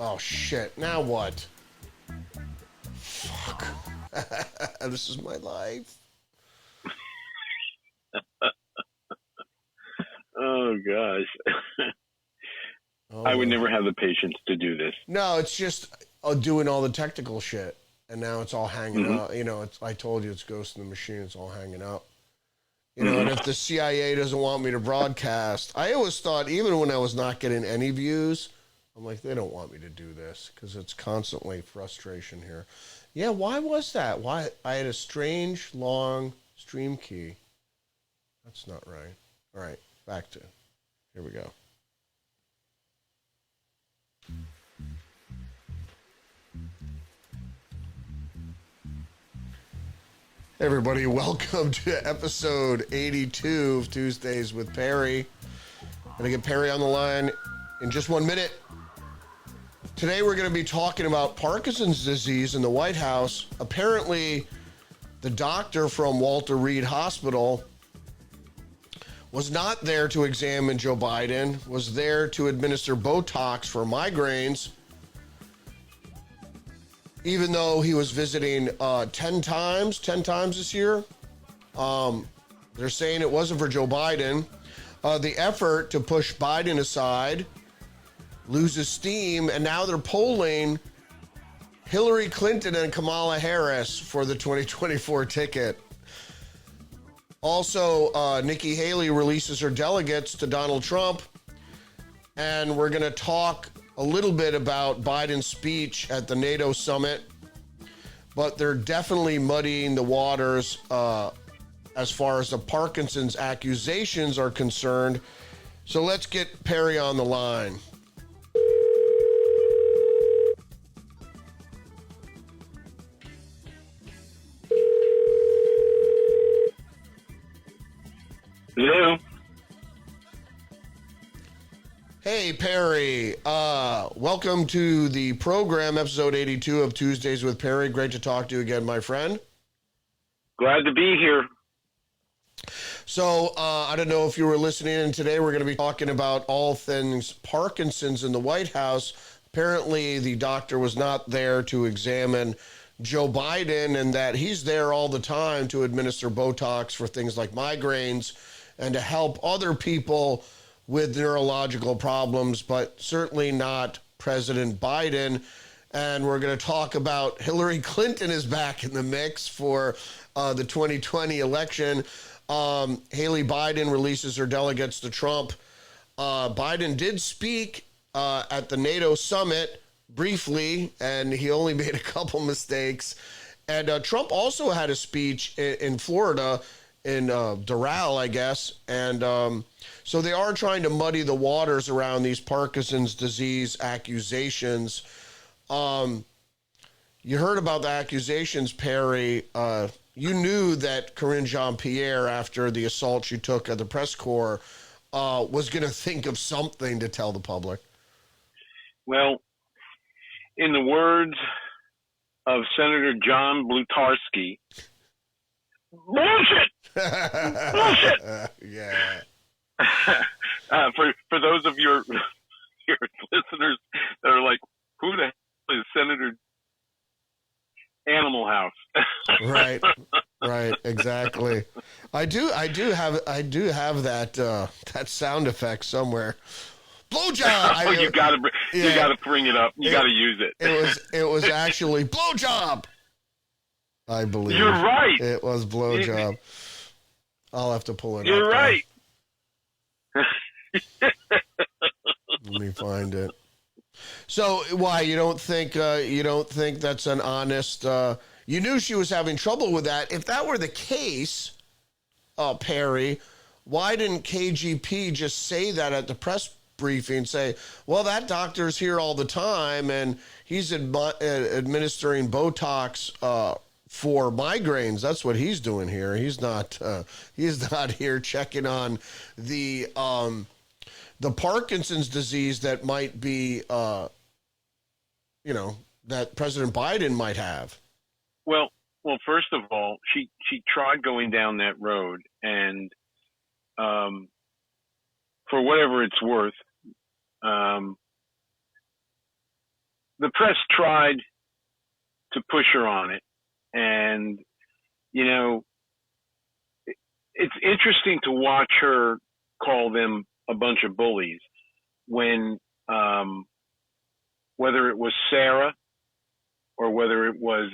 Oh, shit. Now what? Fuck. This is my life. Oh, gosh. Oh, I would well. never have the patience to do this. No, it's just doing all the technical shit. And now it's all hanging up. You know, I told you it's Ghost in the Machine. It's all hanging up. You know, and if the CIA doesn't want me to broadcast, I always thought, even when I was not getting any views, I'm like, they don't want me to do this because it's constantly frustration here. Yeah, why was that? Why? I had a strange, long stream key. That's not right. All right, back to, here we go. Hey everybody, welcome to episode 82 of Tuesdays with Perry. I'm going to get Perry on the line in just 1 minute. Today we're going to be talking about Parkinson's disease in the White House. Apparently, the doctor from Walter Reed Hospital was not there to examine Joe Biden, was there to administer Botox for migraines, even though he was visiting 10 times this year. They're saying it wasn't for Joe Biden. The effort to push Biden aside loses steam, and now they're polling Hillary Clinton and Kamala Harris for the 2024 ticket. Also, Nikki Haley releases her delegates to Donald Trump, and we're going to talk a little bit about Biden's speech at the NATO summit, but they're definitely muddying the waters as far as the Parkinson's accusations are concerned. So let's get Perry on the line. Hello? Hey, Perry. Welcome to the program, episode 82 of Tuesdays with Perry. Great to talk to you again, my friend. Glad to be here. So, I don't know if you were listening in today. We're going to be talking about all things Parkinson's in the White House. Apparently, the doctor was not there to examine Joe Biden, and that he's there all the time to administer Botox for things like migraines and to help other people with neurological problems, but certainly not President Biden. And we're going to talk about Hillary Clinton is back in the mix for the 2020 election. Haley Biden releases her delegates to Trump. Biden did speak at the NATO summit briefly, and he only made a couple mistakes. And Trump also had a speech in Florida, in Doral, I guess. And so they are trying to muddy the waters around these Parkinson's disease accusations. You heard about the accusations, Perry. You knew that Karine Jean-Pierre, after the assault she took at the press corps, was going to think of something to tell the public. Well, in the words of Senator John Blutarski, bullshit! Bullshit! Yeah. For those of your listeners that are like, who the hell is Senator Animal House? Right, exactly. I do have that sound effect somewhere. Blowjob. You gotta bring it up. You gotta use it. It was actually blowjob. I believe you're right. It was blowjob. I'll have to pull it up. You're right. Let me find it. So why you don't think that's an honest? You knew she was having trouble with that. If that were the case, Perry, why didn't KGP just say that at the press briefing? Say, well, that doctor's here all the time, and he's administering Botox for migraines. That's what he's doing here. He's not here checking on the Parkinson's disease that might be, that President Biden might have. Well, first of all, she tried going down that road, and for whatever it's worth, the press tried to push her on it. And, you know, it's interesting to watch her call them a bunch of bullies when, whether it was Sarah or whether it was,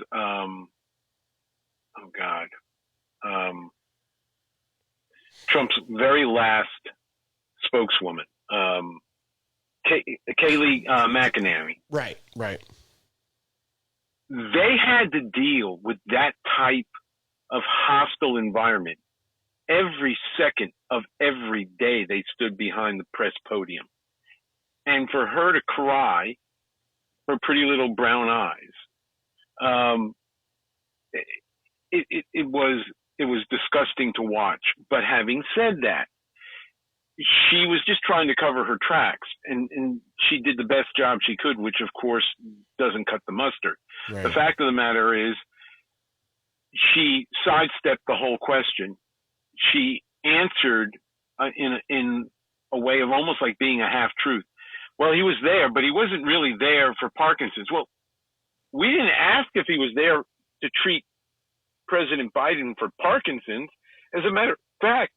Trump's very last spokeswoman, Kayleigh McEnany. Right. They had to deal with that type of hostile environment every second of every day they stood behind the press podium. And for her to cry, her pretty little brown eyes, it was disgusting to watch. But having said that, she was just trying to cover her tracks, and she did the best job she could, which of course doesn't cut the mustard. Right. The fact of the matter is, she sidestepped the whole question. She answered in a way of almost like being a half truth. Well, he was there, but he wasn't really there for Parkinson's. Well, we didn't ask if he was there to treat President Biden for Parkinson's. As a matter of fact,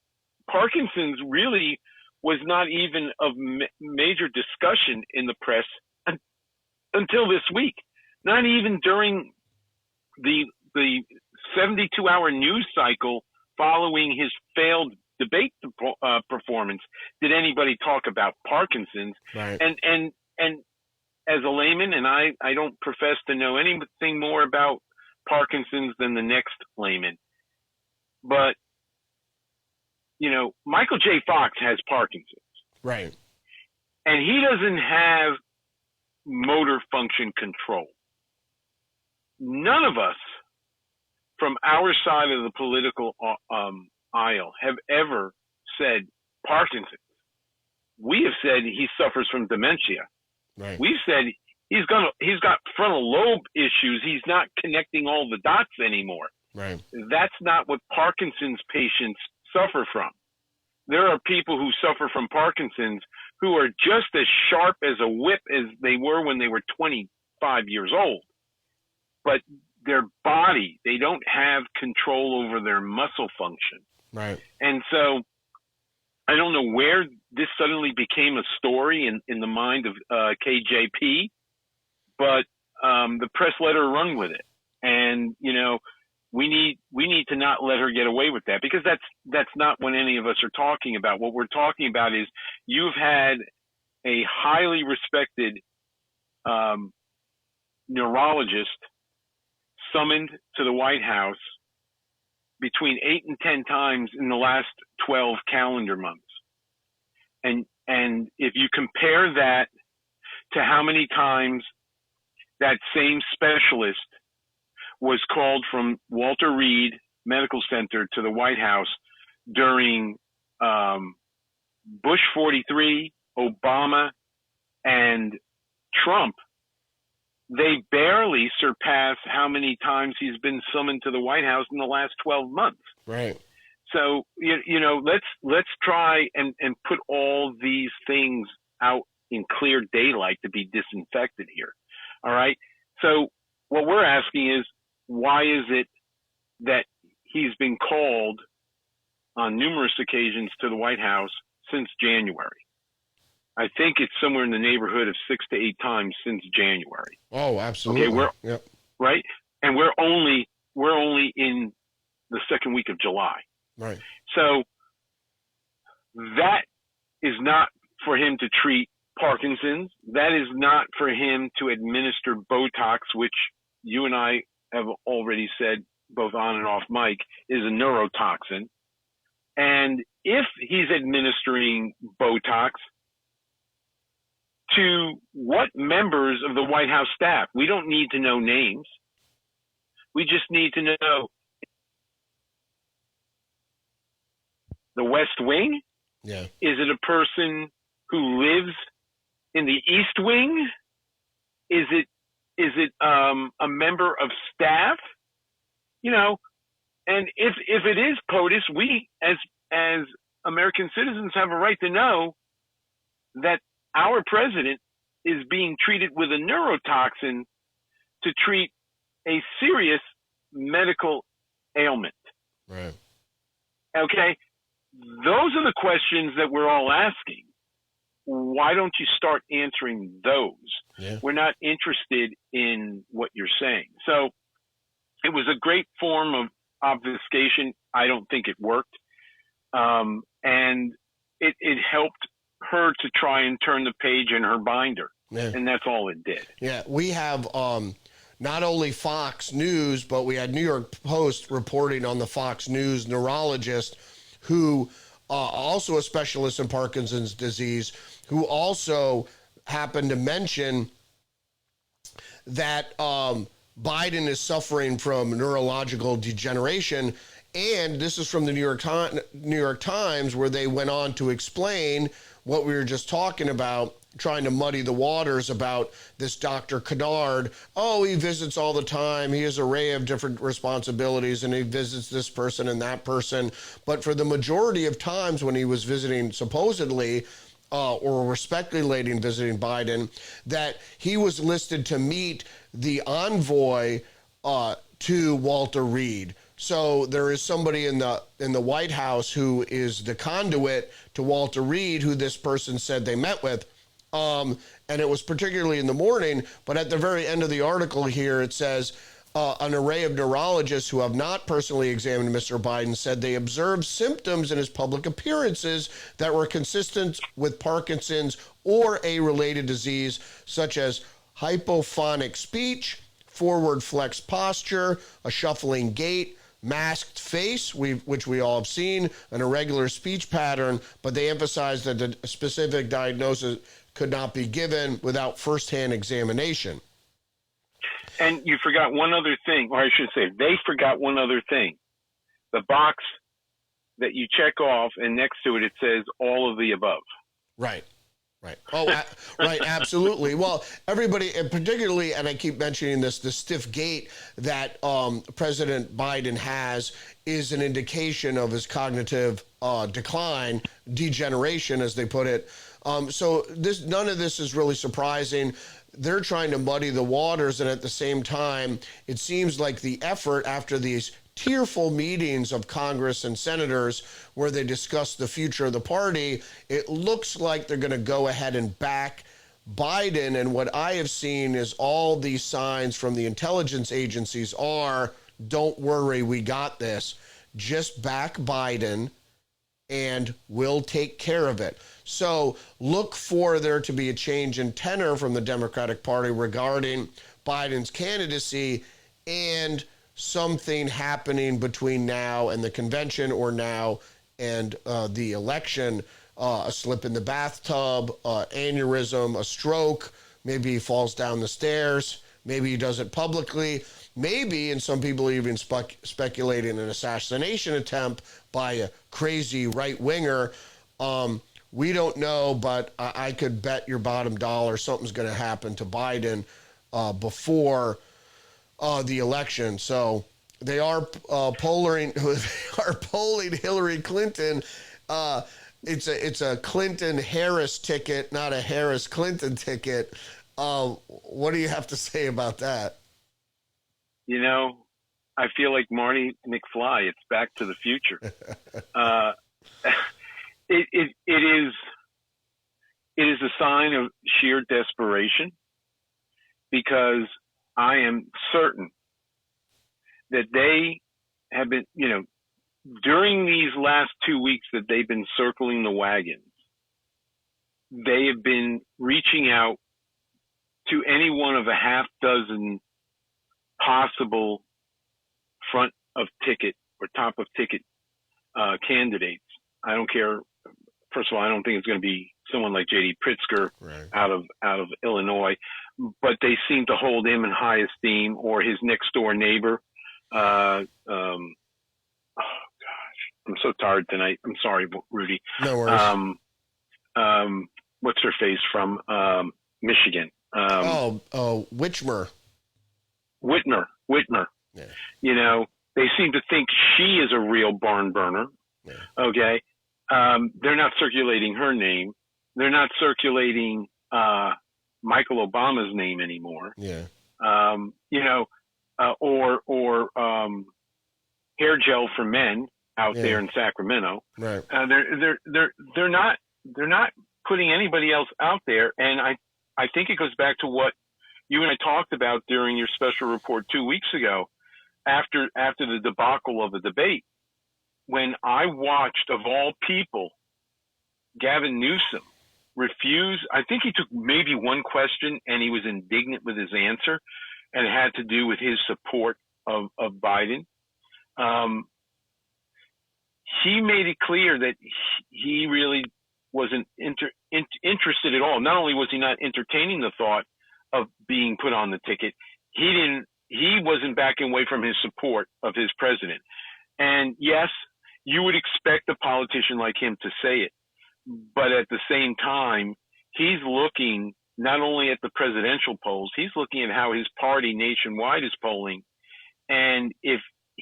Parkinson's really was not even of major discussion in the press until this week. Not even during the 72-hour news cycle following his failed debate performance did anybody talk about Parkinson's. Right. And as a layman, and I don't profess to know anything more about Parkinson's than the next layman, but you know, Michael J. Fox has Parkinson's. Right. And he doesn't have motor function control. None of us from our side of the political aisle have ever said Parkinson's. We have said he suffers from dementia. Right. We've said he's got frontal lobe issues. He's not connecting all the dots anymore. Right. That's not what Parkinson's patients suffer from. There are people who suffer from Parkinson's who are just as sharp as a whip as they were when they were 25 years old. But their body, they don't have control over their muscle function. Right. And so I don't know where this suddenly became a story in the mind of KJP, but the press let her run with it. And, you know, we need to not let her get away with that, because that's not what any of us are talking about. What we're talking about is you've had a highly respected neurologist summoned to the White House between 8 and 10 times in the last 12 calendar months. And if you compare that to how many times that same specialist was called from Walter Reed Medical Center to the White House during Bush 43, Obama, and Trump, they barely surpass how many times he's been summoned to the White House in the last 12 months. Right. So, you know, let's try and put all these things out in clear daylight to be disinfected here. All right. So what we're asking is, why is it that he's been called on numerous occasions to the White House since January? I think it's somewhere in the neighborhood of 6 to 8 times since January. Oh, absolutely. Okay, right, and we're only in the second week of July. Right. So that is not for him to treat Parkinson's. That is not for him to administer Botox, which you and I have already said, both on and off mic, is a neurotoxin. And if he's administering Botox, to what members of the White House staff? We don't need to know names. We just need to know the West Wing. Yeah. Is it a person who lives in the East Wing? Is it a member of staff? You know, and if it is POTUS, we as American citizens have a right to know that our president is being treated with a neurotoxin to treat a serious medical ailment. Right. Okay? Those are the questions that we're all asking. Why don't you start answering those? Yeah. We're not interested in what you're saying. So it was a great form of obfuscation. I don't think it worked. And it helped her to try and turn the page in her binder. Yeah. And that's all it did. Yeah, we have not only Fox News, but we had New York Post reporting on the Fox News neurologist who also a specialist in Parkinson's disease, who also happened to mention that Biden is suffering from neurological degeneration. And this is from the New York Times, where they went on to explain what we were just talking about, trying to muddy the waters about this Dr. Kennard. Oh, he visits all the time. He has an array of different responsibilities, and he visits this person and that person. But for the majority of times when he was visiting, supposedly, or speculating visiting Biden, that he was listed to meet the envoy to Walter Reed. So there is somebody in the White House who is the conduit to Walter Reed, who this person said they met with. And it was particularly in the morning, but at the very end of the article here, it says, an array of neurologists who have not personally examined Mr. Biden said they observed symptoms in his public appearances that were consistent with Parkinson's or a related disease, such as hypophonic speech, forward flexed posture, a shuffling gait, masked face, which we all have seen, an irregular speech pattern, but they emphasized that the specific diagnosis could not be given without firsthand examination. And you forgot one other thing, or I should say, they forgot one other thing. The box that you check off, and next to it, it says all of the above. Right. Right. Oh, right. Absolutely. Well, everybody, and particularly, and I keep mentioning this, the stiff gait that President Biden has is an indication of his cognitive decline, degeneration, as they put it. So none of this is really surprising. They're trying to muddy the waters, and at the same time, it seems like the effort after these tearful meetings of Congress and senators where they discuss the future of the party, it looks like they're going to go ahead and back Biden. And what I have seen is all these signs from the intelligence agencies are, don't worry, we got this. Just back Biden and we'll take care of it. So look for there to be a change in tenor from the Democratic Party regarding Biden's candidacy, and something happening between now and the convention, or now and the election, a slip in the bathtub, aneurysm, a stroke, maybe he falls down the stairs, maybe he does it publicly, maybe, and some people even speculating an assassination attempt by a crazy right-winger. We don't know, but I could bet your bottom dollar something's going to happen to Biden before the election. So they are polling Hillary Clinton. It's a Clinton-Harris ticket, not a Harris-Clinton ticket. What do you have to say about that? You know, I feel like Marty McFly. It's Back to the Future. It is a sign of sheer desperation, because I am certain that they have been, during these last 2 weeks that they've been circling the wagons, they have been reaching out to any one of a half dozen possible front of ticket or top of ticket candidates. I don't care. First of all, I don't think it's going to be someone like J.D. Pritzker out of Illinois, but they seem to hold him in high esteem, or his next door neighbor. Oh gosh, I'm so tired tonight. I'm sorry, Rudy. No worries. What's her face from Michigan? Whitmer. Whitmer. Yeah. They seem to think she is a real barn burner. Yeah. Okay. They're not circulating her name. They're not circulating Michael Obama's name anymore. Yeah. You know, or hair gel for men out there in Sacramento. Right. They're not putting anybody else out there, and I think it goes back to what you and I talked about during your special report 2 weeks ago, after the debacle of the debate, when I watched, of all people, Gavin Newsom refuse. I think he took maybe one question and he was indignant with his answer, and it had to do with his support of Biden. He made it clear that he really wasn't interested at all. Not only was he not entertaining the thought of being put on the ticket, he wasn't backing away from his support of his president. And yes, you would expect a politician like him to say it, but at the same time, he's looking not only at the presidential polls, he's looking at how his party nationwide is polling. And if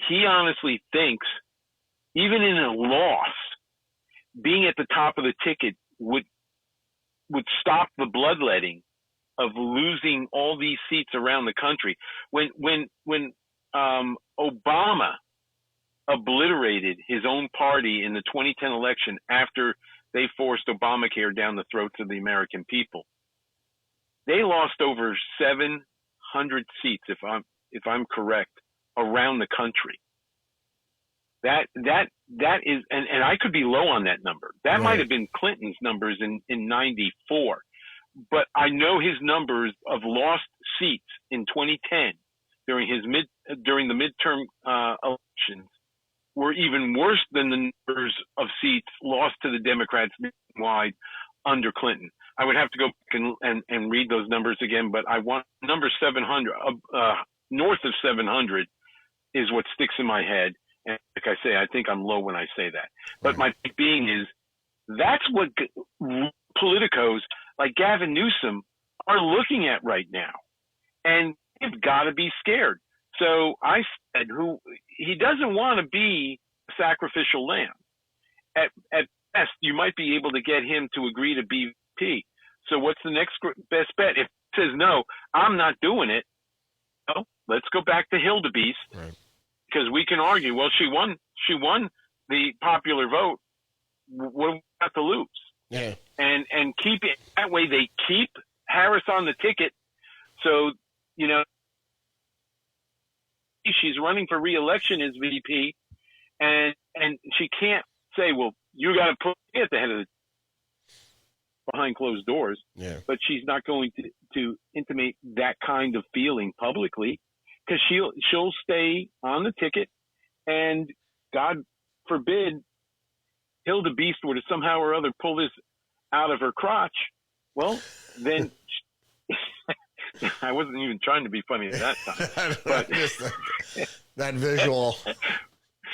he honestly thinks, even in a loss, being at the top of the ticket would stop the bloodletting of losing all these seats around the country. When Obama obliterated his own party in the 2010 election after they forced Obamacare down the throats of the American people, they lost over 700 seats, if I'm correct, around the country. That is, and I could be low on that number. That might have been Clinton's numbers in 94, but I know his numbers of lost seats in 2010 during the midterm elections were even worse than the numbers of seats lost to the Democrats nationwide under Clinton. I would have to go back and read those numbers again, but I want number 700, north of 700 is what sticks in my head. And like I say, I think I'm low when I say that. But my point being is, that's what politicos like Gavin Newsom are looking at right now. And they've got to be scared. So I said, he doesn't want to be a sacrificial lamb. At best, you might be able to get him to agree to BP. So what's the next best bet? If he says, no, I'm not doing it, well, let's go back to Hildebeest. Right. Because we can argue, well, she won the popular vote. What do we have to lose? Yeah. And keep it that way. They keep Harris on the ticket. So, you know, she's running for re-election as VP, and she can't say, well, you got to put me at the head of the behind closed doors. Yeah. But she's not going to intimate that kind of feeling publicly, because she'll stay on the ticket, and God forbid Hildebeest were to somehow or other pull this out of her crotch. Well, then I wasn't even trying to be funny at that time. But that visual.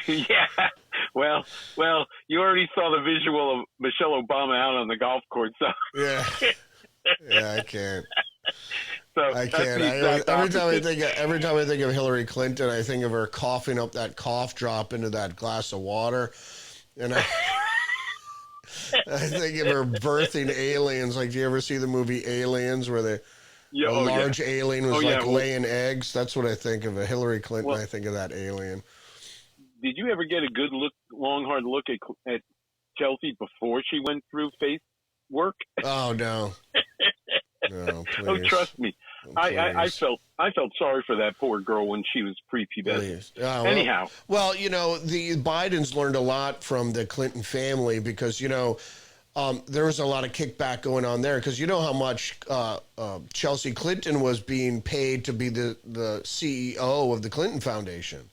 Yeah. Well, you already saw the visual of Michelle Obama out on the golf course. So. Yeah. Yeah, I can't. So I can't. Every time I think of Hillary Clinton, I think of her coughing up that cough drop into that glass of water, and I think of her birthing aliens. Like, do you ever see the movie Aliens, where a large alien was laying eggs? That's what I think of. A Hillary Clinton, I think of that alien. Did you ever get a good look, long hard look at Chelsea before she went through face work? Oh no. No, please. Oh, trust me. Oh, I felt sorry for that poor girl when she was prepubescent. Anyhow. Well, you know, the Bidens learned a lot from the Clinton family, because, you know, there was a lot of kickback going on there, because you know how much Chelsea Clinton was being paid to be the CEO of the Clinton Foundation.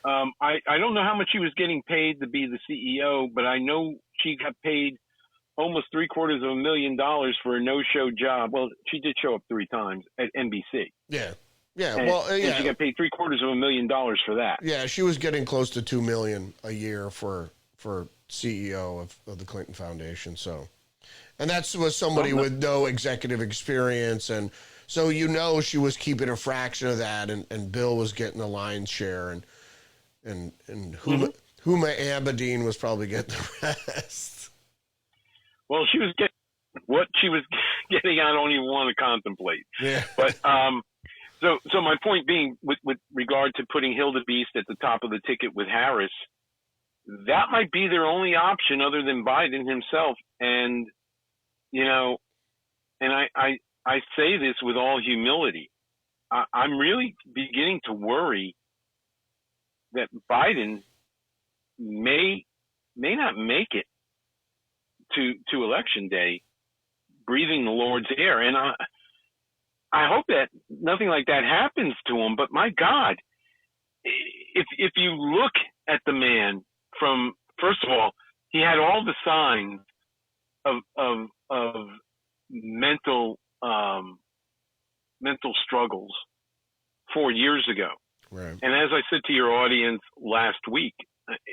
I don't know how much she was getting paid to be the CEO, but I know she got paid almost $750,000 for a no-show job. Well, she did show up 3 times at NBC. Yeah. And she got paid $750,000 for that. Yeah, she was getting close to $2 million a year for CEO of the Clinton Foundation. So, and that was somebody with no executive experience, and so you know she was keeping a fraction of that, and Bill was getting the lion's share, and Huma Abedin was probably getting the rest. Well, she was getting what she was getting I don't even want to contemplate. Yeah. But so my point being, with regard to putting Hildebeest at the top of the ticket with Harris, that might be their only option other than Biden himself. And and I say this with all humility. I'm really beginning to worry that Biden may not make it to election day breathing the Lord's air. And I hope that nothing like that happens to him. But my God, if you look at the man from, first of all, he had all the signs of mental struggles 4 years ago. Right. And as I said to your audience last week,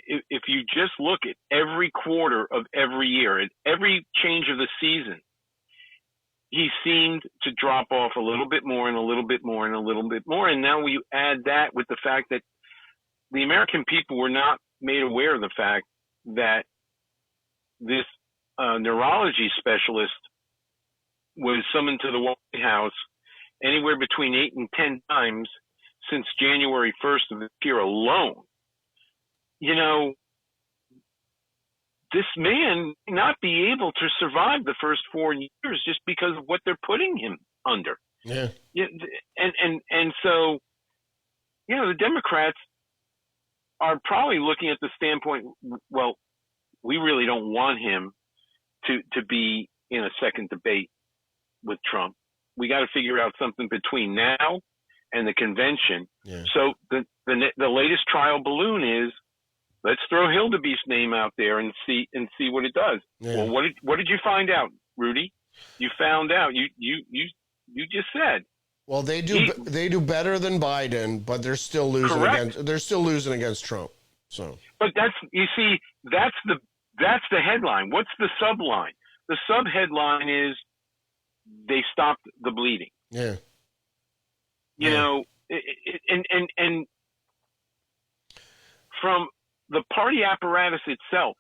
if you just look at every quarter of every year, at every change of the season, he seemed to drop off a little bit more and a little bit more and a little bit more. And now we add that with the fact that the American people were not made aware of the fact that this neurology specialist was summoned to the White House anywhere between 8 and 10 times since January 1st of this year alone. This man may not be able to survive the first 4 years just because of what they're putting him under. Yeah. And so, the Democrats are probably looking at the standpoint, well, we really don't want him to be in a second debate with Trump. We got to figure out something between now and the convention. Yeah. So the latest trial balloon is, let's throw Hildebeest's name out there and see what it does. Yeah. Well, what did you find out, Rudy? You found out. You just said. Well, they do better than Biden, but they're still losing against Trump. So, but that's the headline. What's the subline? The subheadline is they stopped the bleeding. Yeah. And from the party apparatus itself,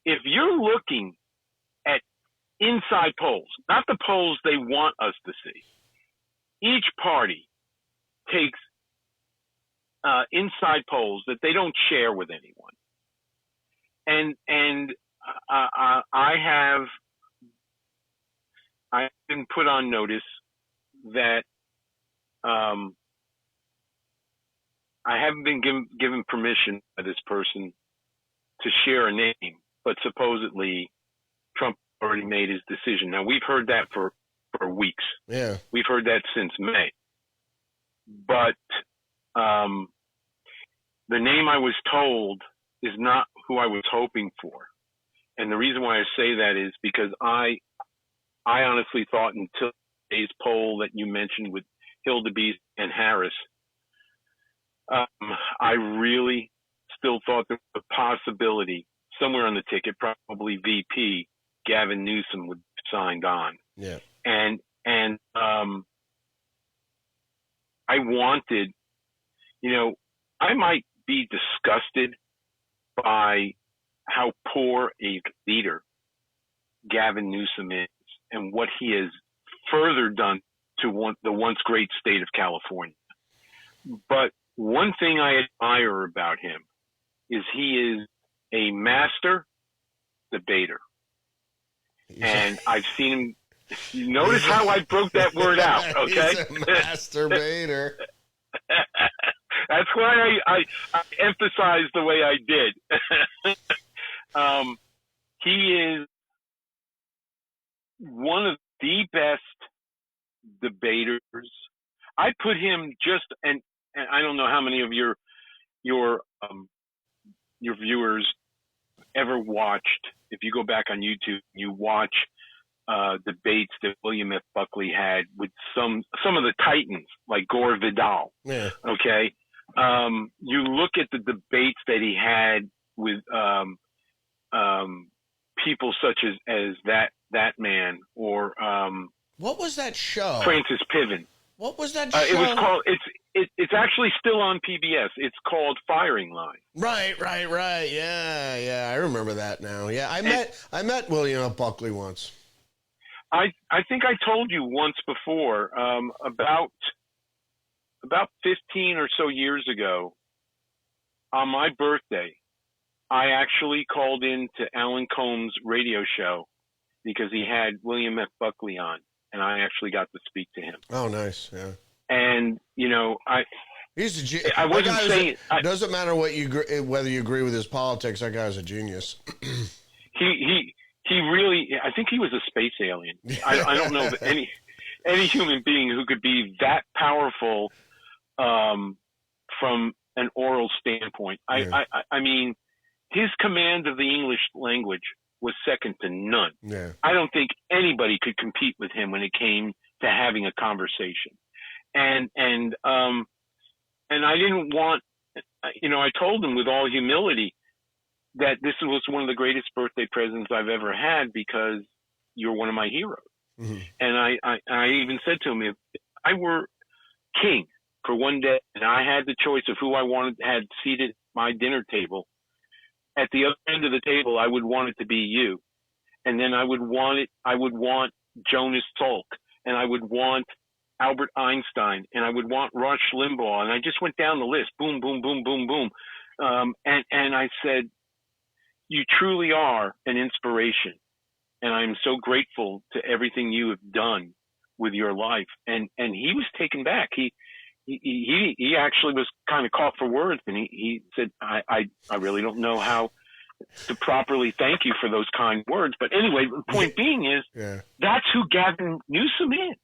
if you're looking at inside polls, not the polls they want us to see, each party takes inside polls that they don't share with anyone. And I've been put on notice that I haven't been given permission by this person to share a name, but supposedly Trump already made his decision. Now, we've heard that for weeks. Yeah. We've heard that since May. But the name I was told is not who I was hoping for. And the reason why I say that is because I honestly thought until today's poll that you mentioned with Hildebeest and Harris, I really still thought there was a possibility somewhere on the ticket, probably VP, Gavin Newsom would be signed on. Yeah. And I wanted, I might be disgusted by how poor a leader Gavin Newsom is and what he has further done to the once great state of California. But one thing I admire about him is he is a master debater. And I've seen him. You notice how I broke that word out, okay? He's a masturbator. That's why I emphasized the way I did. He is one of the best debaters. I put him and I don't know how many of your viewers ever watched. If you go back on YouTube, you watch debates that William F. Buckley had with some of the titans like Gore Vidal. Yeah. Okay. You look at the debates that he had with people such as that man or what was that show? Francis Piven. What was that show? It was called. It's actually still on PBS. It's called Firing Line. Right. Yeah. I remember that now. Yeah, I met William F. Buckley once. I think I told you once before, about 15 or so years ago, on my birthday, I actually called in to Alan Combs' radio show because he had William F. Buckley on, and I actually got to speak to him. Oh, nice. Yeah. And, He's a I wasn't saying... doesn't matter whether you agree with his politics, that guy's a genius. He really... I think he was a space alien. I don't know of any human being who could be that powerful from an oral standpoint. Yeah. I mean, his command of the English language was second to none. Yeah. I don't think anybody could compete with him when it came to having a conversation. And I didn't want, I told him with all humility that this was one of the greatest birthday presents I've ever had because you're one of my heroes. Mm-hmm. And I even said to him, if I were king for one day and I had the choice of who I had seated at my dinner table, at the other end of the table, I would want it to be you. And then I would want Jonas Salk, and I would want Albert Einstein, and I would want Rush Limbaugh. And I just went down the list, boom, boom, boom, boom, boom. And I said, you truly are an inspiration. And I'm so grateful to everything you have done with your life. And he was taken back. He actually was kind of caught for words, and he said, I really don't know how to properly thank you for those kind words. But anyway, the point being is, that's who Gavin Newsom is.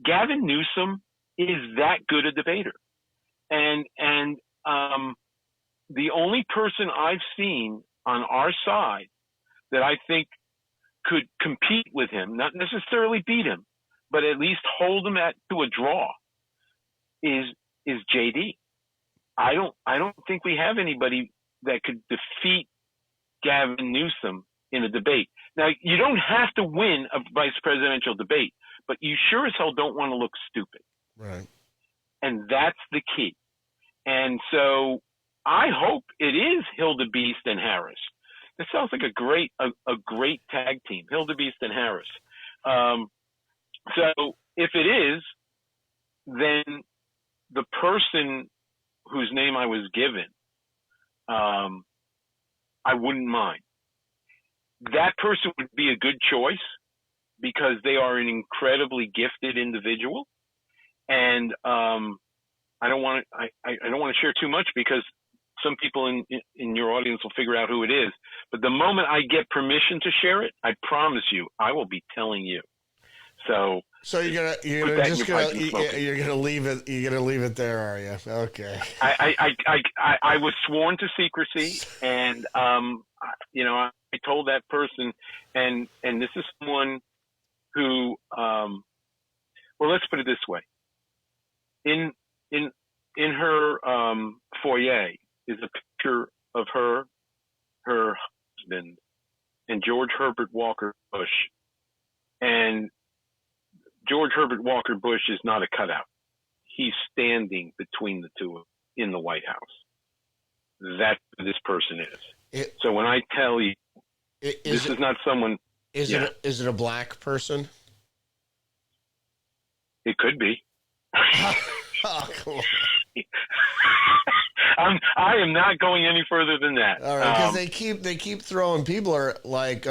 Gavin Newsom is that good a debater. And the only person I've seen on our side that I think could compete with him, not necessarily beat him, but at least hold him to a draw, is JD. I don't think we have anybody that could defeat Gavin Newsom in a debate. Now, you don't have to win a vice presidential debate, but you sure as hell don't want to look stupid. Right. And that's the key. And so I hope it is Hildebeest and Harris. This sounds like a great tag team, Hildebeest and Harris. So if it is, then the person whose name I was given, I wouldn't mind. That person would be a good choice because they are an incredibly gifted individual, and I don't want to share too much because some people in your audience will figure out who it is. But the moment I get permission to share it, I promise you, I will be telling you. So you're gonna leave it there, are you? Okay. I was sworn to secrecy, and I told that person, and this is someone who, well, let's put it this way. In her foyer is a picture of her husband, and George Herbert Walker Bush, and George Herbert Walker Bush is not a cutout. He's standing between the two in the White House. That's who this person is. So when I tell you, this is not someone... Is it a black person? It could be. Oh, cool. I am not going any further than that. All right, because they keep throwing, people are like,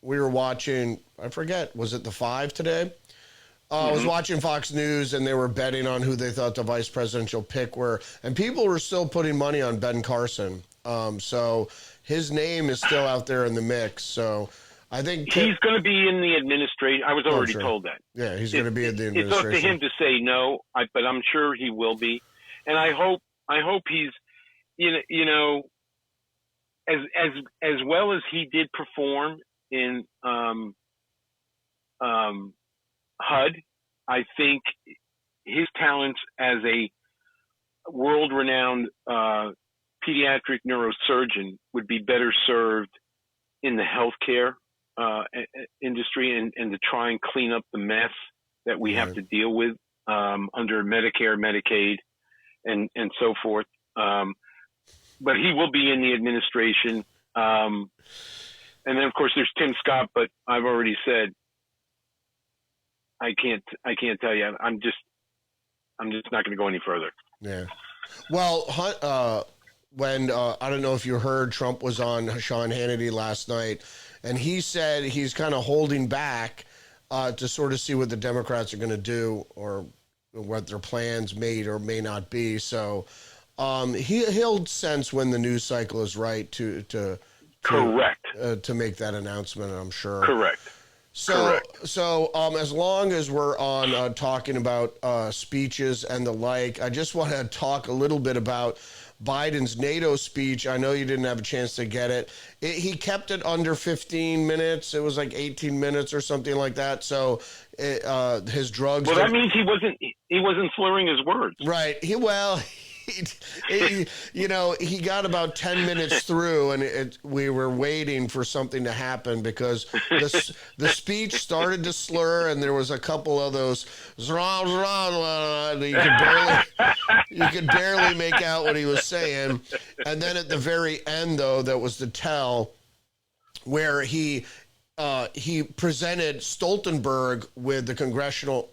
we were watching, I forget, was it The Five today? I was watching Fox News, and they were betting on who they thought the vice presidential pick were, and people were still putting money on Ben Carson. So his name is still out there in the mix. So I think he's going to be in the administration. I was already told that. Yeah, he's going to be in the administration. It's up to him to say no, but I'm sure he will be, and I hope he's, as well as he did perform in HUD, I think his talents as a world-renowned pediatric neurosurgeon would be better served in the healthcare industry and to try and clean up the mess that we have to deal with under Medicare, Medicaid, and so forth. But he will be in the administration. And then, of course, there's Tim Scott, but I've already said I can't tell you. I'm just not going to go any further. Yeah. Well, when I don't know if you heard, Trump was on Sean Hannity last night, and he said he's kind of holding back to sort of see what the Democrats are going to do or what their plans may or may not be. So he'll sense when the news cycle is right to Correct. To make that announcement, I'm sure. Correct. So as long as we're on talking about speeches and the like, I just want to talk a little bit about Biden's NATO speech. I know you didn't have a chance to get it. He kept it under 15 minutes. It was like 18 minutes or something like that. So his drugs. Well, that means he wasn't slurring his words. Right. He got about 10 minutes through, and we were waiting for something to happen because the speech started to slur, and there was a couple of those you could barely make out what he was saying. And then at the very end, though, that was the tell where he presented Stoltenberg with the Congressional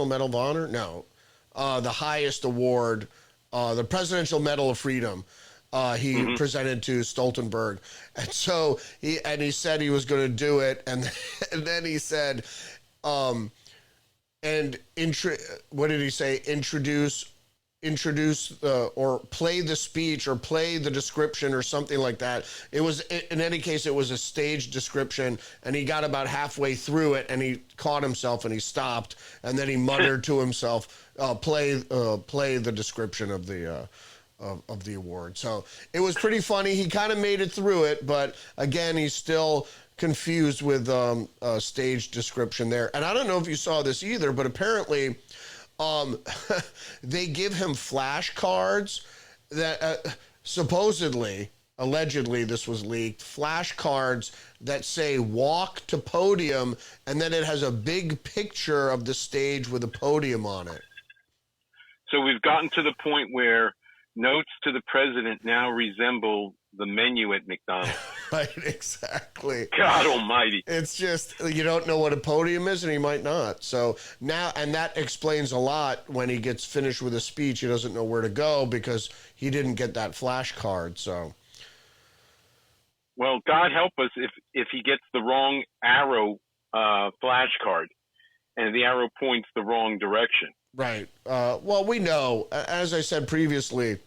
Medal of Honor. No, the highest award. The Presidential Medal of Freedom, he presented to Stoltenberg. And so he said he was going to do it. And then he said, what did he say? Introduce or play the speech or play the description or something like that. It was, in any case, it was a staged description, and he got about halfway through it and he caught himself and he stopped, and then he muttered to himself, play the description of the award. So it was pretty funny. He kind of made it through it, but again, he's still confused with stage description there. And I don't know if you saw this either, but apparently they give him flashcards that allegedly this was leaked, flashcards that say walk to podium, and then it has a big picture of the stage with a podium on it. So we've gotten to the point where notes to the president now resemble the menu at McDonald's. Right, exactly. God almighty. It's just, you don't know what a podium is, and he might not. So now, and that explains a lot when he gets finished with a speech. He doesn't know where to go because he didn't get that flashcard. So, well, God help us if he gets the wrong arrow flashcard and the arrow points the wrong direction. Right. Well, we know, as I said previously,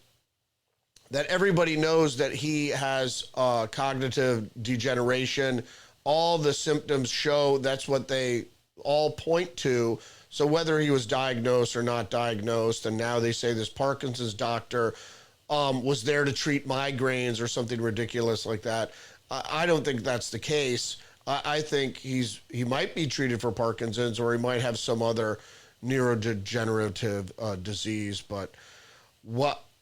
that everybody knows that he has cognitive degeneration. All the symptoms show that's what they all point to. So whether he was diagnosed or not diagnosed, and now they say this Parkinson's doctor was there to treat migraines or something ridiculous like that. I don't think that's the case. I think he might be treated for Parkinson's, or he might have some other neurodegenerative disease. But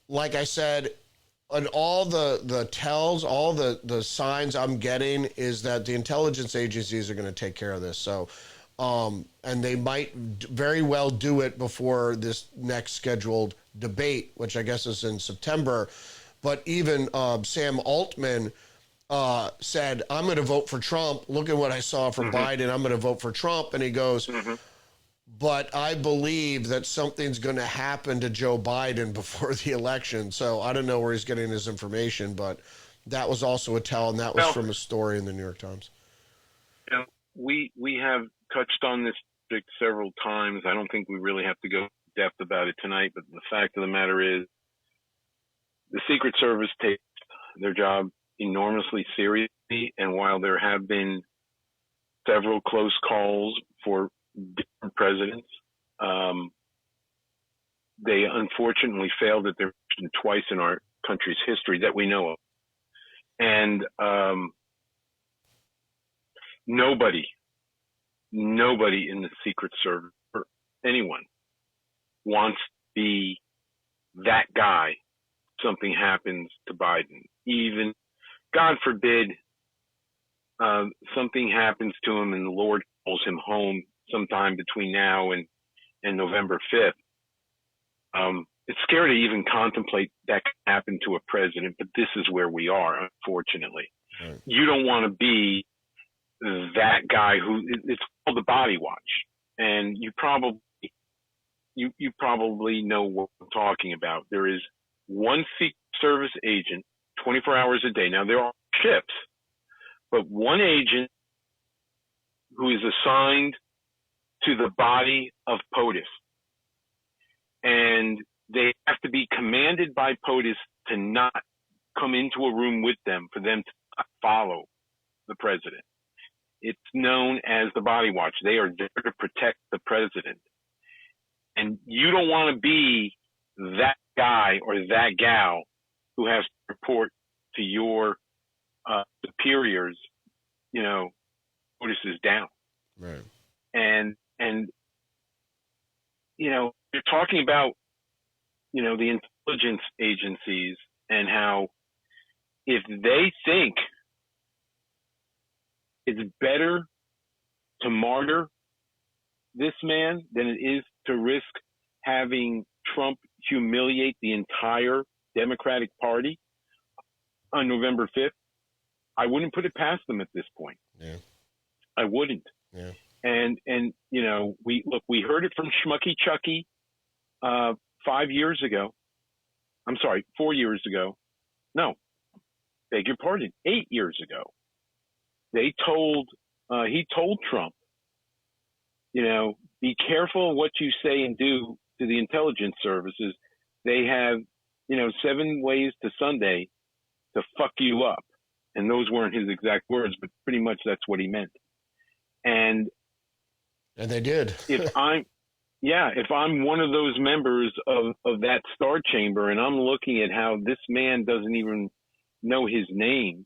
like I said, and all the tells, all the signs I'm getting is that the intelligence agencies are going to take care of this. So, and they might very well do it before this next scheduled debate, which I guess is in September. But even Sam Altman said, I'm going to vote for Trump. Look at what I saw from Biden. I'm going to vote for Trump. And he goes, but I believe that something's going to happen to Joe Biden before the election. So I don't know where he's getting his information, but that was also a tell, and that was from a story in the New York Times. You know, we have touched on this subject several times. I don't think we really have to go in depth about it tonight, but the fact of the matter is the Secret Service takes their job enormously seriously, and while there have been several close calls for different presidents, they unfortunately failed at their mission twice in our country's history that we know of. And nobody in the Secret Service or anyone wants to be that guy. Something happens to Biden, even God forbid something happens to him and the Lord calls him home sometime between now and November 5th. It's scary to even contemplate that could happen to a president, but this is where we are, unfortunately. Right. You don't want to be that guy it's called the body watch. and you probably know what I'm talking about. There is one Secret Service agent 24 hours a day. Now, there are shifts, but one agent who is assigned to the body of POTUS. And they have to be commanded by POTUS to not come into a room with them, for them to not follow the president. It's known as the body watch. They are there to protect the president. And you don't want to be that guy or that gal who has to report to your superiors, POTUS is down. Right. And you're talking about, the intelligence agencies and how if they think it's better to martyr this man than it is to risk having Trump humiliate the entire Democratic Party on November 5th, I wouldn't put it past them at this point. Yeah. I wouldn't. Yeah. And we heard it from Schmucky Chucky 4 years ago. No, beg your pardon, 8 years ago. He told Trump, be careful what you say and do to the intelligence services. They have, 7 ways to Sunday to fuck you up. And those weren't his exact words, but pretty much that's what he meant. And they did. if I'm one of those members of that Star Chamber, and I'm looking at how this man doesn't even know his name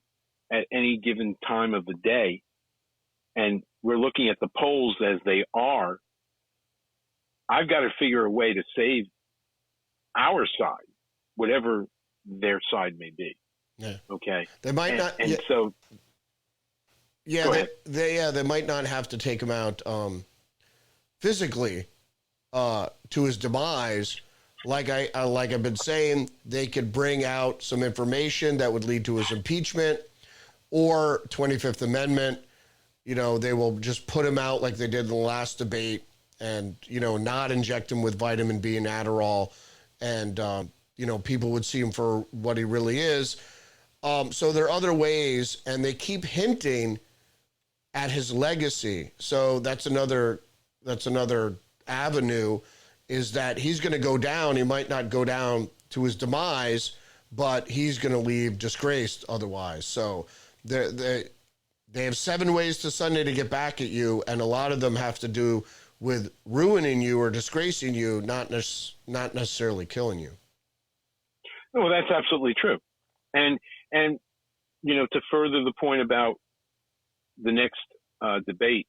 at any given time of the day, and we're looking at the polls as they are, I've got to figure a way to save our side, whatever their side may be. Yeah. Okay. They might not. And so. Yeah, they might not have to take him out physically to his demise. Like I've been saying, they could bring out some information that would lead to his impeachment or 25th Amendment. They will just put him out like they did in the last debate, and not inject him with vitamin B and Adderall, and people would see him for what he really is. So there are other ways, and they keep hinting at his legacy. So that's another avenue, is that he's going to go down. He might not go down to his demise, but he's going to leave disgraced otherwise. So they have 7 ways to Sunday to get back at you, and a lot of them have to do with ruining you or disgracing you, not necessarily killing you. Well, that's absolutely true. And to further the point about the next debate,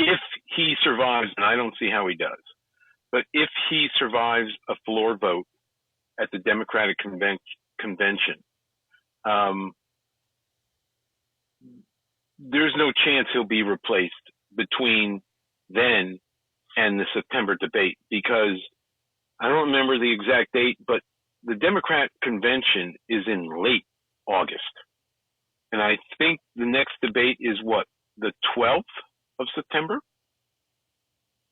if he survives, and I don't see how he does, but if he survives a floor vote at the Democratic convention, there's no chance he'll be replaced between then and the September debate, because I don't remember the exact date, but the Democrat convention is in late August. And I think the next debate is the 12th of September?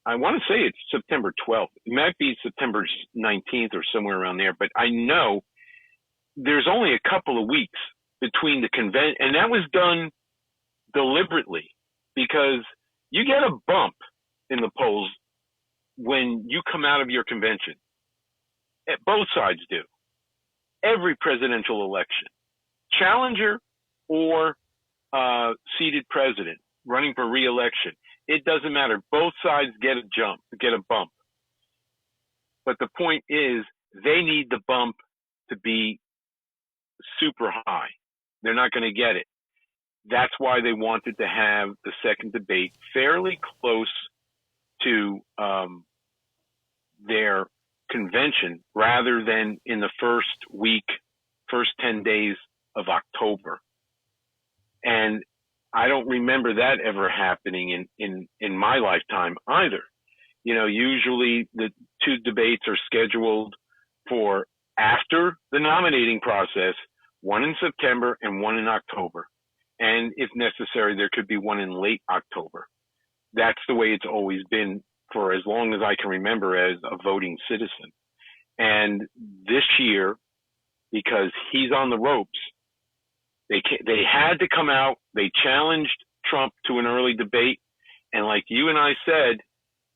I want to say it's September 12th. It might be September 19th or somewhere around there, but I know there's only a couple of weeks between the convention, and that was done deliberately, because you get a bump in the polls when you come out of your convention. Both sides do. Every presidential election, challenger or seated president running for re-election, it doesn't matter. Both sides get a bump. But the point is, they need the bump to be super high. They're not going to get it. That's why they wanted to have the second debate fairly close to their convention, rather than in the first 10 days of October. And I don't remember that ever happening in my lifetime either. Usually the 2 debates are scheduled for after the nominating process, one in September and one in October. And if necessary, there could be one in late October. that's the way it's always been for as long as I can remember as a voting citizen. And this year, because he's on the ropes, they had to come out. They challenged Trump to an early debate. And like you and I said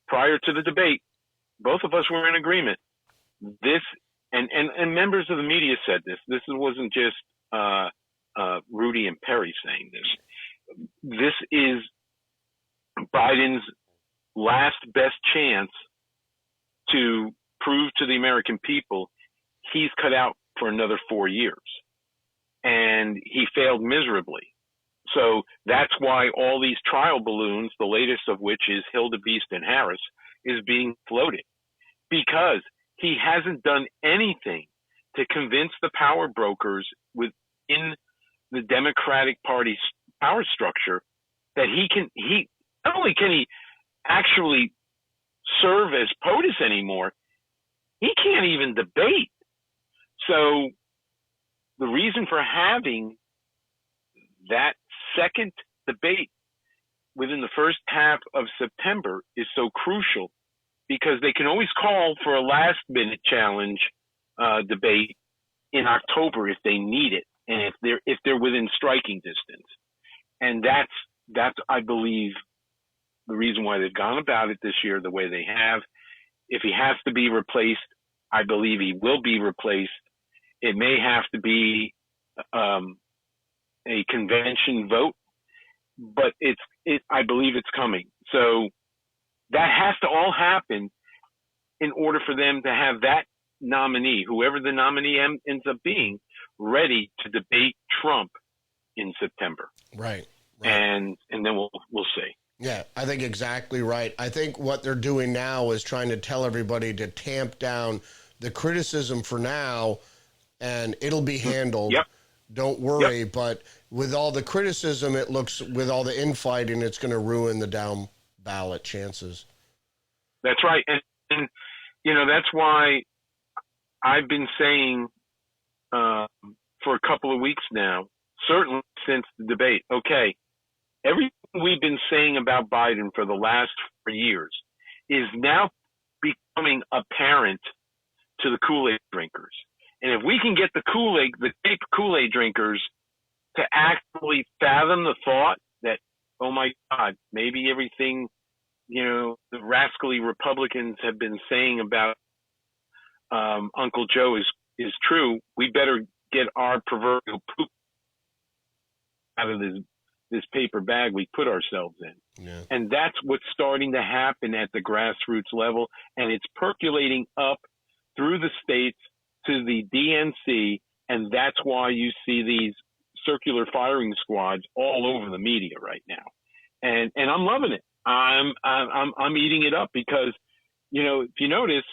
prior to the debate, both of us were in agreement. This, and members of the media said this. This wasn't just Rudy and Perry saying this. This is Biden's last best chance to prove to the American people he's cut out for another 4 years. And he failed miserably. So that's why all these trial balloons, the latest of which is Hildebeest and Harris, is being floated. Because he hasn't done anything to convince the power brokers within the Democratic Party's power structure that he not only can he actually serve as POTUS anymore, he can't even debate. So the reason for having that second debate within the first half of September is so crucial, because they can always call for a last-minute challenge debate in October if they need it, and if they're within striking distance. And that's I believe the reason why they've gone about it this year the way they have. If he has to be replaced, I believe he will be replaced. It may have to be a convention vote, but I believe it's coming. So that has to all happen in order for them to have that nominee, whoever the nominee ends up being, ready to debate Trump in September. Right. And then we'll see. Yeah, I think exactly right. I think what they're doing now is trying to tell everybody to tamp down the criticism for now, and it'll be handled. Yep. Don't worry. Yep. But with all the criticism, it looks, with all the infighting, it's going to ruin the down ballot chances. That's right. And that's why I've been saying for a couple of weeks now, certainly since the debate, okay, everything we've been saying about Biden for the last 4 years is now becoming apparent to the Kool-Aid drinkers. And if we can get the Kool-Aid drinkers to actually fathom the thought that, oh my God, maybe everything, the rascally Republicans have been saying about Uncle Joe is true, we better get our proverbial poop out of this paper bag we put ourselves in. Yeah. And that's what's starting to happen at the grassroots level, and it's percolating up through the states to the DNC, and that's why you see these circular firing squads all over the media right now. And I'm loving it. I'm eating it up because, if you notice,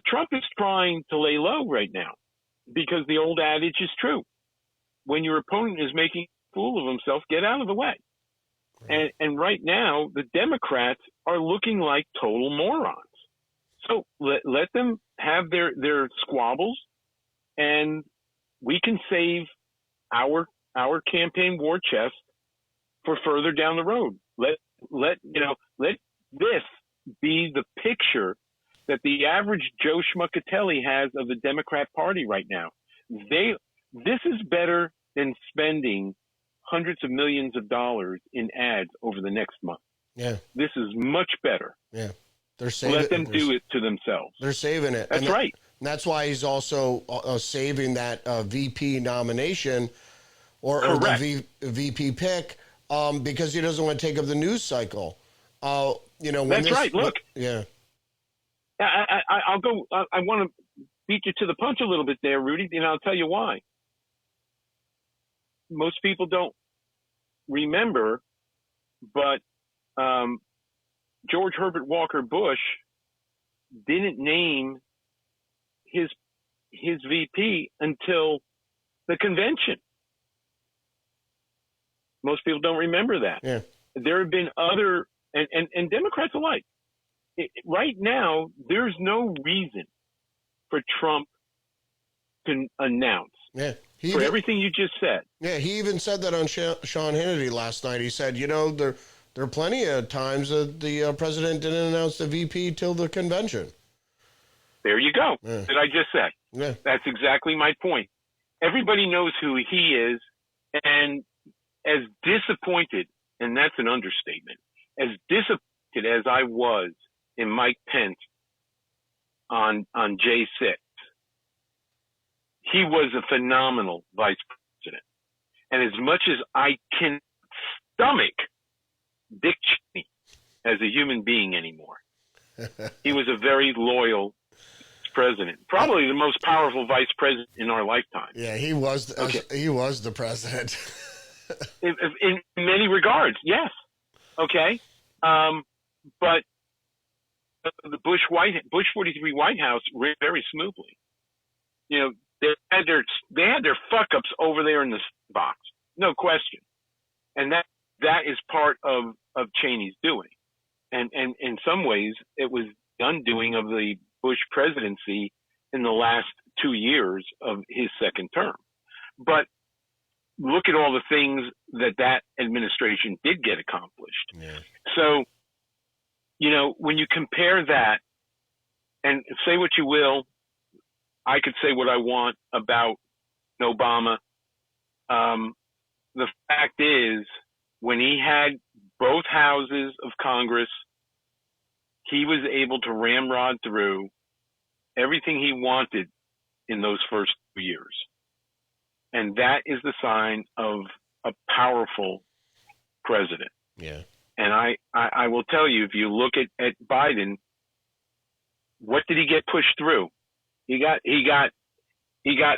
Trump is trying to lay low right now because the old adage is true. When your opponent is making a fool of himself, get out of the way. Right. And right now, the Democrats are looking like total morons. So let them have their squabbles, and we can save our campaign war chest for further down the road. Let this be the picture that the average Joe Schmuckatelli has of the Democrat Party right now. This is better than spending hundreds of millions of dollars in ads over the next month. Yeah. This is much better. Yeah. They're saving Let them do it to themselves. They're saving it. That's right. And that's why he's also saving that VP nomination or the VP pick because he doesn't want to take up the news cycle. That's right. Look. Yeah. I'll go. I want to beat you to the punch a little bit there, Rudy, and I'll tell you why. Most people don't remember, but George Herbert Walker Bush didn't name his VP until the convention. Most people don't remember that. Yeah. There have been other, and Democrats alike. Right now, there's no reason for Trump to announce. Yeah. Everything you just said. Yeah, he even said that on Sean Hannity last night. He said, There are plenty of times that the president didn't announce the VP till the convention. There you go. Yeah. Did I just say? Yeah. That's exactly my point. Everybody knows who he is, and as disappointed, and that's an understatement, as disappointed as I was in Mike Pence on J6, he was a phenomenal vice president. And as much as I can stomach Dick Cheney as a human being anymore, he was a very loyal president, probably the most powerful vice president in our lifetime. Yeah, he was. He was the president. in many regards, yes. Okay, but the Bush 43 White House ran very smoothly. You know, they had their fuck ups over there in the box, no question, and that is part of Cheney's doing, and in some ways it was the undoing of the Bush presidency in the last 2 years of his second term. But look at all the things that administration did get accomplished. Yeah. So, you know, when you compare that, and say what you will, I could say what I want about Obama. The fact is, when he had both houses of Congress, he was able to ramrod through everything he wanted in those first 2 years. And that is the sign of a powerful president. Yeah. And I will tell you, if you look at Biden, what did he get pushed through? He got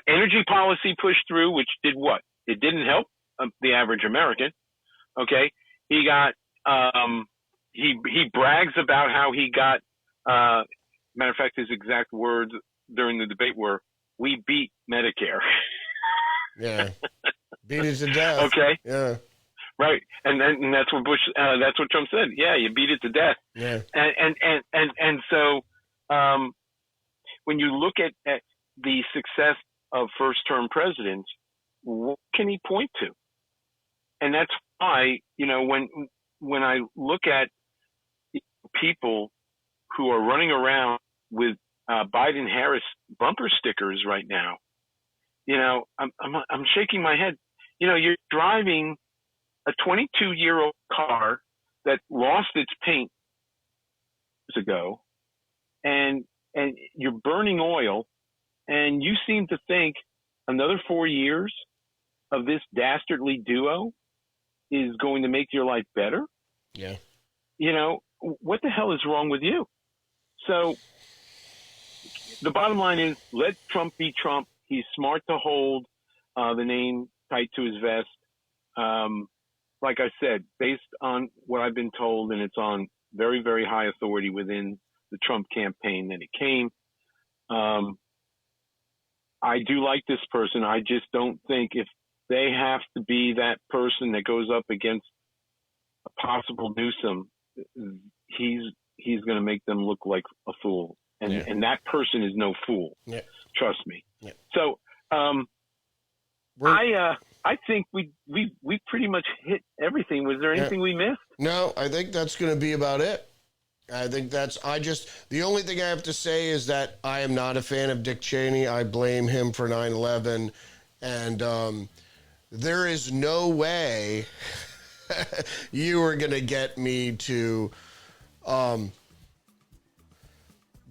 energy policy pushed through, which did what? It didn't help the average American. Okay. He got, he brags about how he got, matter of fact, his exact words during the debate were, "We beat Medicare." Yeah. Beat it to death. Okay. Yeah. Right. And that's what that's what Trump said. Yeah, you beat it to death. Yeah. And so, when you look at the success of first term presidents, what can he point to? And that's why, you know, when I look at people who are running around with Biden Harris bumper stickers right now, you know, I'm shaking my head. You know, you're driving a 22-year-old car that lost its paint years ago, and you're burning oil, and you seem to think another 4 years of this dastardly duo is going to make your life better. Yeah. You know, what the hell is wrong with you? So the bottom line is, let Trump be Trump. He's smart to hold the name tight to his vest. Like I said, based on what I've been told, and it's on very, very high authority within the Trump campaign that it came. I do like this person. I just don't think if they have to be that person that goes up against a possible Newsom, he's going to make them look like a fool. And that person is no fool. Yeah. Trust me. Yeah. So, I think we pretty much hit everything. Was there anything we missed? No, I think that's going to be about it. I think the only thing I have to say is that I am not a fan of Dick Cheney. I blame him for 9/11. And there is no way you are going to get me to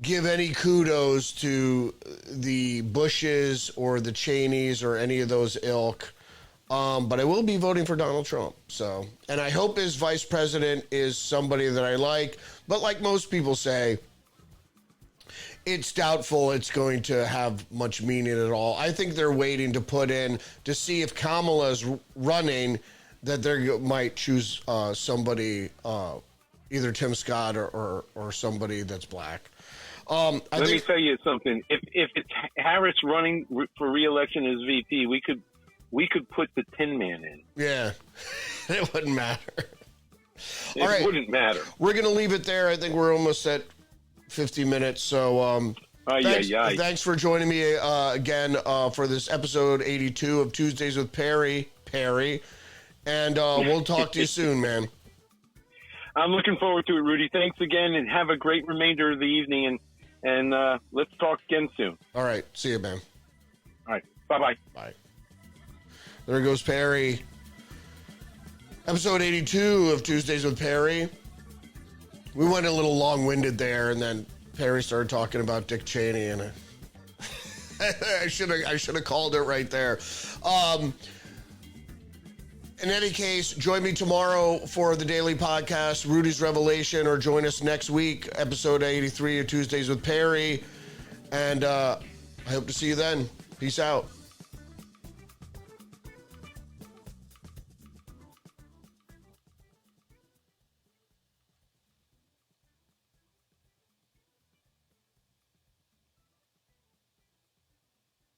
give any kudos to the Bushes or the Cheneys or any of those ilk. But I will be voting for Donald Trump. So, and I hope his vice president is somebody that I like. But like most people say, it's doubtful it's going to have much meaning at all. I think they're waiting to put in to see if Kamala's running, that they might choose somebody, either Tim Scott or somebody that's black. Let me tell you something. If it's Harris running for re-election as VP, we could put the Tin Man in. Yeah, it wouldn't matter. It wouldn't matter. We're going to leave it there. I think we're almost at 50 minutes. So thanks for joining me again for this episode 82 of Tuesdays with Perry. And we'll talk to you soon, man. I'm looking forward to it, Rudy. Thanks again, and have a great remainder of the evening. And let's talk again soon. All right. See you, man. All right. Bye-bye. Bye. There goes Perry. Episode 82 of Tuesdays with Perry. We went a little long-winded there, and then Perry started talking about Dick Cheney, and I should have called it right there. In any case, join me tomorrow for the daily podcast, Rudy's Revelation, or join us next week, episode 83 of Tuesdays with Perry. And I hope to see you then. Peace out.